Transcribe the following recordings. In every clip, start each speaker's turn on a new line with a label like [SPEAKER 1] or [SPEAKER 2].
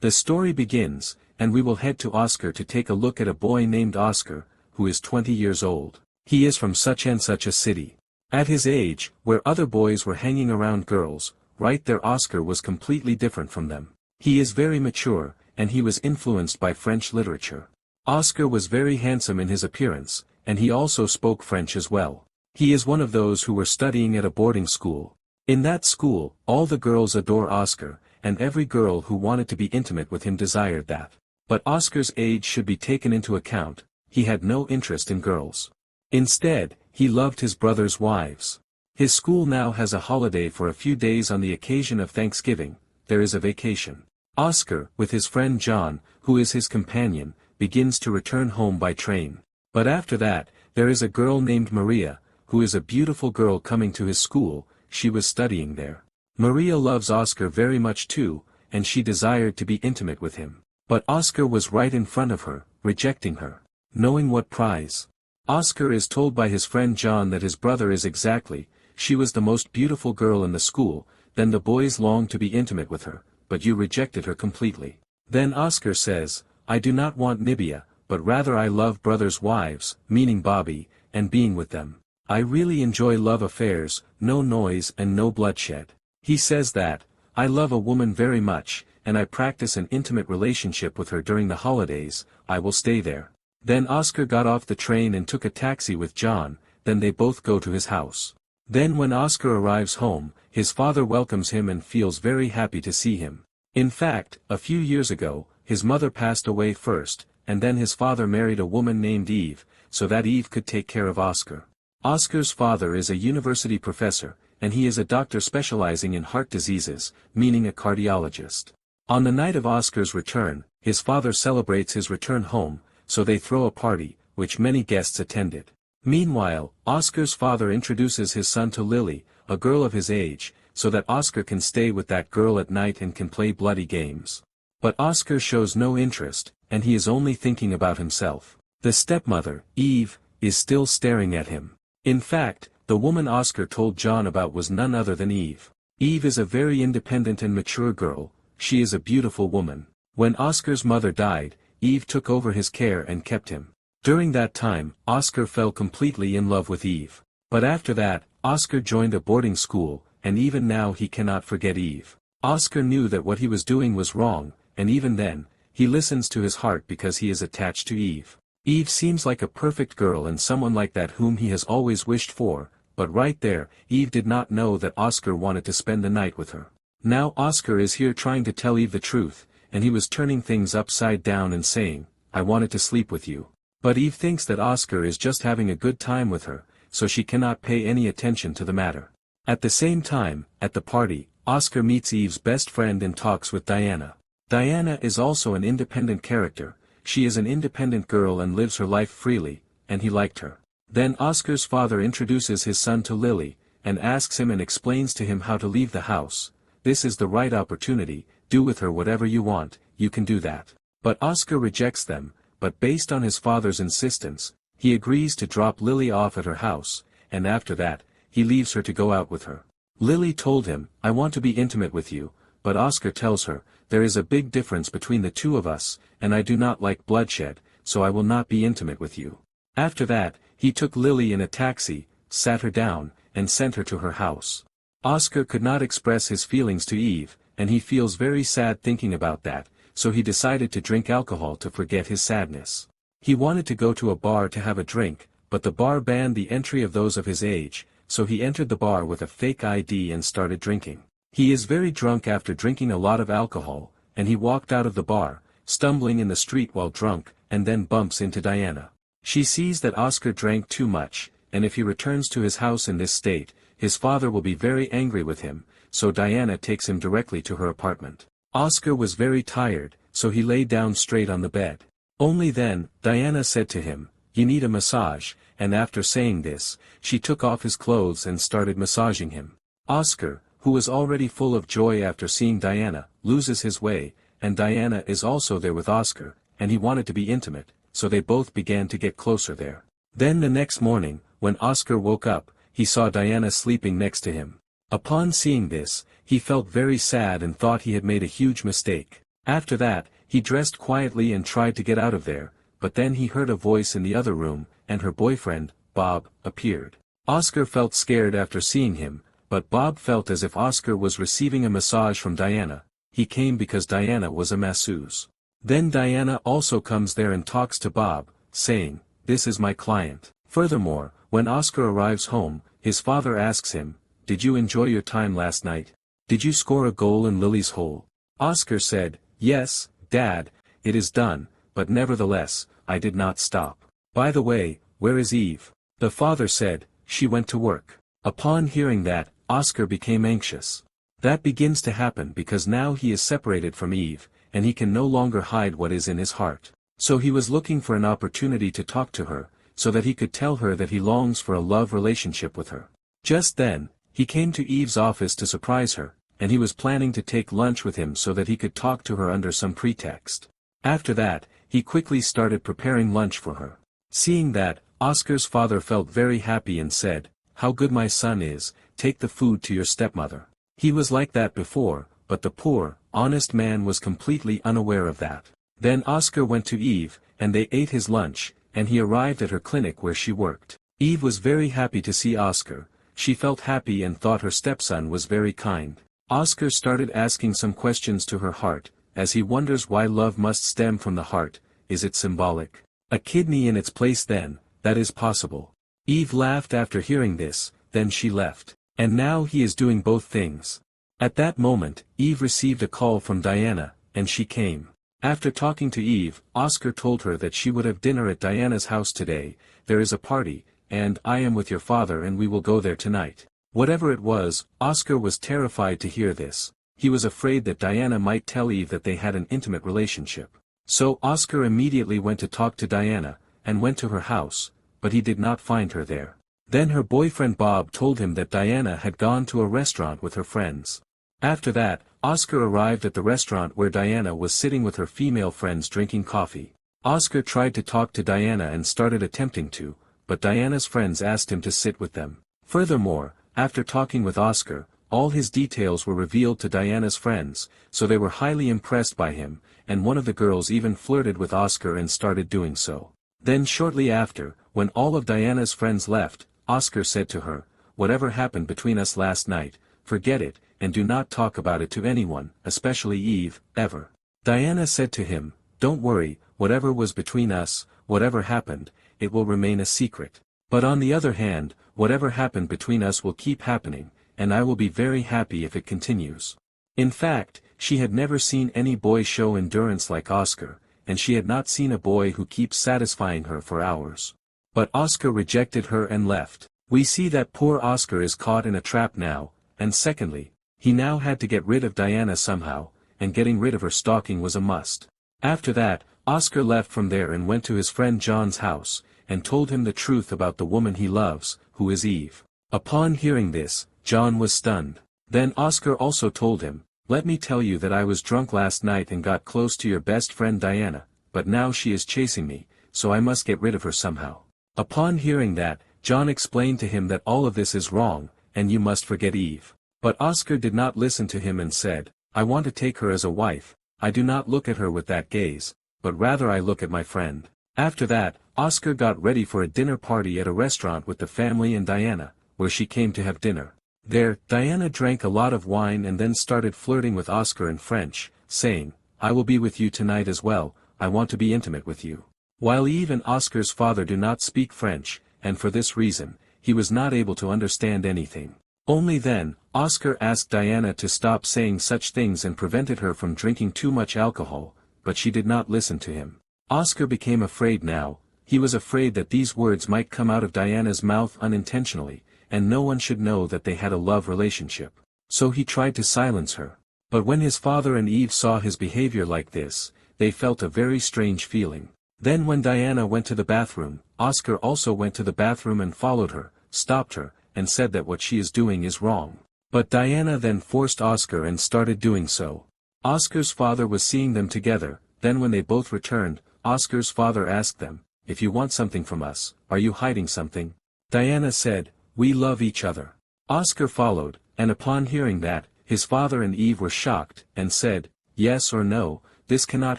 [SPEAKER 1] The story begins, and we will head to Oscar to take a look at a boy named Oscar, who is 20 years old. He is from such and such a city. At his age, where other boys were hanging around girls, right there Oscar was completely different from them. He is very mature, and he was influenced by French literature. Oscar was very handsome in his appearance, and he also spoke French as well. He is one of those who were studying at a boarding school. In that school, all the girls adore Oscar, and every girl who wanted to be intimate with him desired that. But Oscar's age should be taken into account. He had no interest in girls. Instead, he loved his brother's wives. His school now has a holiday for a few days on the occasion of Thanksgiving. There is a vacation. Oscar, with his friend John, who is his companion, begins to return home by train. But after that, there is a girl named Maria, who is a beautiful girl coming to his school. She was studying there. Maria loves Oscar very much too, and she desired to be intimate with him. But Oscar was right in front of her, rejecting her. Knowing what prize? Oscar is told by his friend John that his brother is exactly, she was the most beautiful girl in the school, then the boys longed to be intimate with her, but you rejected her completely. Then Oscar says, I do not want Nibia, but rather I love brothers' wives, meaning Bobby, and being with them. I really enjoy love affairs, no noise and no bloodshed. He says that, I love a woman very much, and I practice an intimate relationship with her during the holidays, I will stay there. Then Oscar got off the train and took a taxi with John, then they both go to his house. Then when Oscar arrives home, his father welcomes him and feels very happy to see him. In fact, a few years ago, his mother passed away first, and then his father married a woman named Eve, so that Eve could take care of Oscar. Oscar's father is a university professor, and he is a doctor specializing in heart diseases, meaning a cardiologist. On the night of Oscar's return, his father celebrates his return home, so they throw a party, which many guests attended. Meanwhile, Oscar's father introduces his son to Lily, a girl of his age, so that Oscar can stay with that girl at night and can play bloody games. But Oscar shows no interest, and he is only thinking about himself. The stepmother, Eve, is still staring at him. In fact, the woman Oscar told John about was none other than Eve. Eve is a very independent and mature girl, she is a beautiful woman. When Oscar's mother died, Eve took over his care and kept him. During that time, Oscar fell completely in love with Eve. But after that, Oscar joined a boarding school, and even now he cannot forget Eve. Oscar knew that what he was doing was wrong, and even then, he listens to his heart because he is attached to Eve. Eve seems like a perfect girl and someone like that whom he has always wished for, but right there, Eve did not know that Oscar wanted to spend the night with her. Now Oscar is here trying to tell Eve the truth, and he was turning things upside down and saying, I wanted to sleep with you. But Eve thinks that Oscar is just having a good time with her, so she cannot pay any attention to the matter. At the same time, at the party, Oscar meets Eve's best friend and talks with Diana. Diana is also an independent character, she is an independent girl and lives her life freely, and he liked her. Then Oscar's father introduces his son to Lily, and asks him and explains to him how to leave the house. This is the right opportunity, do with her whatever you want, you can do that. But Oscar rejects them, but based on his father's insistence, he agrees to drop Lily off at her house, and after that, he leaves her to go out with her. Lily told him, I want to be intimate with you, but Oscar tells her, there is a big difference between the two of us, and I do not like bloodshed, so I will not be intimate with you. After that, he took Lily in a taxi, sat her down, and sent her to her house. Oscar could not express his feelings to Eve, and he feels very sad thinking about that, so he decided to drink alcohol to forget his sadness. He wanted to go to a bar to have a drink, but the bar banned the entry of those of his age, so he entered the bar with a fake ID and started drinking. He is very drunk after drinking a lot of alcohol, and he walked out of the bar, stumbling in the street while drunk, and then bumps into Diana. She sees that Oscar drank too much, and if he returns to his house in this state, his father will be very angry with him, so Diana takes him directly to her apartment. Oscar was very tired, so he lay down straight on the bed. Only then, Diana said to him, you need a massage, and after saying this, she took off his clothes and started massaging him. Oscar, who was already full of joy after seeing Diana, loses his way, and Diana is also there with Oscar, and he wanted to be intimate, so they both began to get closer there. Then the next morning, when Oscar woke up, he saw Diana sleeping next to him. Upon seeing this, he felt very sad and thought he had made a huge mistake. After that, he dressed quietly and tried to get out of there, but then he heard a voice in the other room, and her boyfriend, Bob, appeared. Oscar felt scared after seeing him, but Bob felt as if Oscar was receiving a massage from Diana. He came because Diana was a masseuse. Then Diana also comes there and talks to Bob, saying, "This is my client." Furthermore, when Oscar arrives home, his father asks him, "Did you enjoy your time last night? Did you score a goal in Lily's hole?" Oscar said, "Yes, Dad, it is done, but nevertheless, I did not stop. By the way, where is Eve?" The father said, "She went to work." Upon hearing that, Oscar became anxious. That begins to happen because now he is separated from Eve, and he can no longer hide what is in his heart. So he was looking for an opportunity to talk to her, so that he could tell her that he longs for a love relationship with her. Just then, he came to Eve's office to surprise her, and he was planning to take lunch with him so that he could talk to her under some pretext. After that, he quickly started preparing lunch for her. Seeing that, Oscar's father felt very happy and said, "How good my son is, take the food to your stepmother." He was like that before, but the poor, honest man was completely unaware of that. Then Oscar went to Eve, and they ate his lunch, and he arrived at her clinic where she worked. Eve was very happy to see Oscar. She felt happy and thought her stepson was very kind. Oscar started asking some questions to her heart, as he wonders why love must stem from the heart. Is it symbolic? A kidney in its place then, that is possible. Eve laughed after hearing this, then she left. And now he is doing both things. At that moment, Eve received a call from Diana, and she came. After talking to Eve, Oscar told her that she would have dinner at Diana's house today. "There is a party, and I am with your father and we will go there tonight." Whatever it was, Oscar was terrified to hear this. He was afraid that Diana might tell Eve that they had an intimate relationship. So Oscar immediately went to talk to Diana, and went to her house, but he did not find her there. Then her boyfriend Bob told him that Diana had gone to a restaurant with her friends. After that, Oscar arrived at the restaurant where Diana was sitting with her female friends drinking coffee. Oscar tried to talk to Diana and started attempting to, but Diana's friends asked him to sit with them. Furthermore, after talking with Oscar, all his details were revealed to Diana's friends, so they were highly impressed by him, and one of the girls even flirted with Oscar and started doing so. Then shortly after, when all of Diana's friends left, Oscar said to her, "Whatever happened between us last night, forget it, and do not talk about it to anyone, especially Eve, ever." Diana said to him, "Don't worry, whatever was between us, whatever happened, it will remain a secret. But on the other hand, whatever happened between us will keep happening, and I will be very happy if it continues." In fact, she had never seen any boy show endurance like Oscar, and she had not seen a boy who keeps satisfying her for hours. But Oscar rejected her and left. We see that poor Oscar is caught in a trap now, and secondly, he now had to get rid of Diana somehow, and getting rid of her stalking was a must. After that, Oscar left from there and went to his friend John's house, and told him the truth about the woman he loves, who is Eve. Upon hearing this, John was stunned. Then Oscar also told him, "Let me tell you that I was drunk last night and got close to your best friend Diana, but now she is chasing me, so I must get rid of her somehow." Upon hearing that, John explained to him that all of this is wrong, and you must forget Eve. But Oscar did not listen to him and said, "I want to take her as a wife. I do not look at her with that gaze, but rather I look at my friend." After that, Oscar got ready for a dinner party at a restaurant with the family and Diana, where she came to have dinner. There, Diana drank a lot of wine and then started flirting with Oscar in French, saying, "I will be with you tonight as well, I want to be intimate with you." While Eve and Oscar's father do not speak French, and for this reason, he was not able to understand anything. Only then, Oscar asked Diana to stop saying such things and prevented her from drinking too much alcohol, but she did not listen to him. Oscar became afraid now. He was afraid that these words might come out of Diana's mouth unintentionally, and no one should know that they had a love relationship. So he tried to silence her. But when his father and Eve saw his behavior like this, they felt a very strange feeling. Then when Diana went to the bathroom, Oscar also went to the bathroom and followed her, stopped her, and said that what she is doing is wrong. But Diana then forced Oscar and started doing so. Oscar's father was seeing them together. Then when they both returned, Oscar's father asked them, "If you want something from us, are you hiding something?" Diana said, "We love each other." Oscar followed, and upon hearing that, his father and Eve were shocked, and said, "Yes or no, this cannot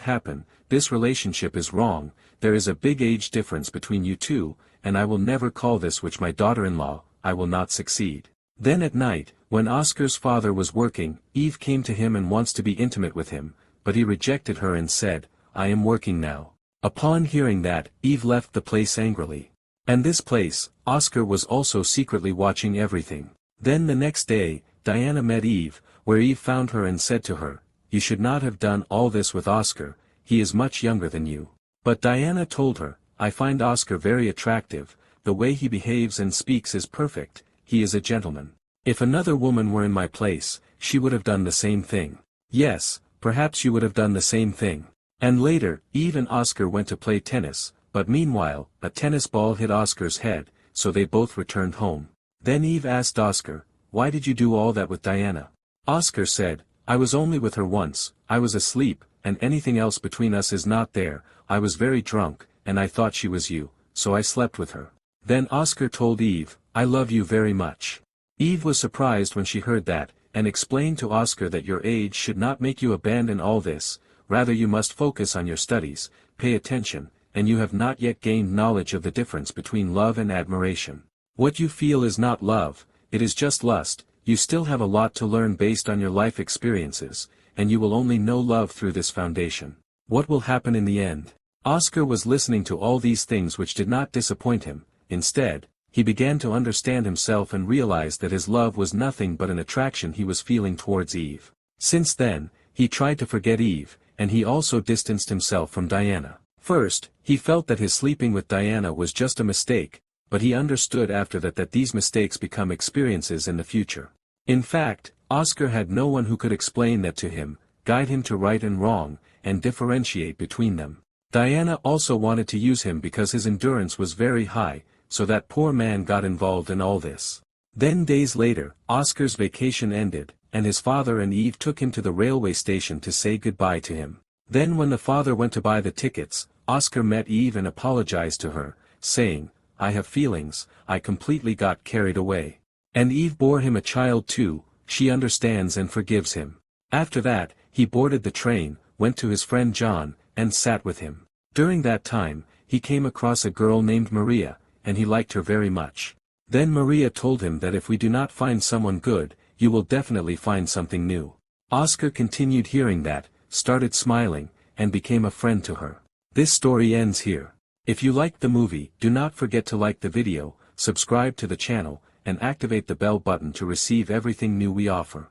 [SPEAKER 1] happen, this relationship is wrong, there is a big age difference between you two, and I will never call this which my daughter-in-law, I will not succeed. Then at night, when Oscar's father was working, Eve came to him and wants to be intimate with him, but he rejected her and said, I am working now. Upon hearing that, Eve left the place angrily. And this place, Oscar was also secretly watching everything. Then the next day, Diana met Eve, where Eve found her and said to her, you should not have done all this with Oscar, he is much younger than you. But Diana told her, I find Oscar very attractive, the way he behaves and speaks is perfect, he is a gentleman. If another woman were in my place, she would have done the same thing. Yes, perhaps you would have done the same thing. And later, Eve and Oscar went to play tennis, but meanwhile, a tennis ball hit Oscar's head, so they both returned home. Then Eve asked Oscar, why did you do all that with Diana? Oscar said, I was only with her once, I was asleep, and anything else between us is not there, I was very drunk, and I thought she was you, so I slept with her. Then Oscar told Eve, I love you very much. Eve was surprised when she heard that, and explained to Oscar that your age should not make you abandon all this, rather you must focus on your studies, pay attention, and you have not yet gained knowledge of the difference between love and admiration. What you feel is not love, it is just lust, you still have a lot to learn based on your life experiences, and you will only know love through this foundation. What will happen in the end? Oscar was listening to all these things which did not disappoint him, instead, he began to understand himself and realized that his love was nothing but an attraction he was feeling towards Eve. Since then, he tried to forget Eve, and he also distanced himself from Diana. First, he felt that his sleeping with Diana was just a mistake, but he understood after that these mistakes become experiences in the future. In fact, Oscar had no one who could explain that to him, guide him to right and wrong, and differentiate between them. Diana also wanted to use him because his endurance was very high, so that poor man got involved in all this. Then days later, Oscar's vacation ended, and his father and Eve took him to the railway station to say goodbye to him. Then when the father went to buy the tickets, Oscar met Eve and apologized to her, saying, I have feelings, I completely got carried away. And Eve bore him a child too, she understands and forgives him. After that, he boarded the train, went to his friend John, and sat with him. During that time, he came across a girl named Maria, and he liked her very much. Then Maria told him that if we do not find someone good, you will definitely find something new. Oscar continued hearing that, started smiling, and became a friend to her. This story ends here. If you liked the movie, do not forget to like the video, subscribe to the channel, and activate the bell button to receive everything new we offer.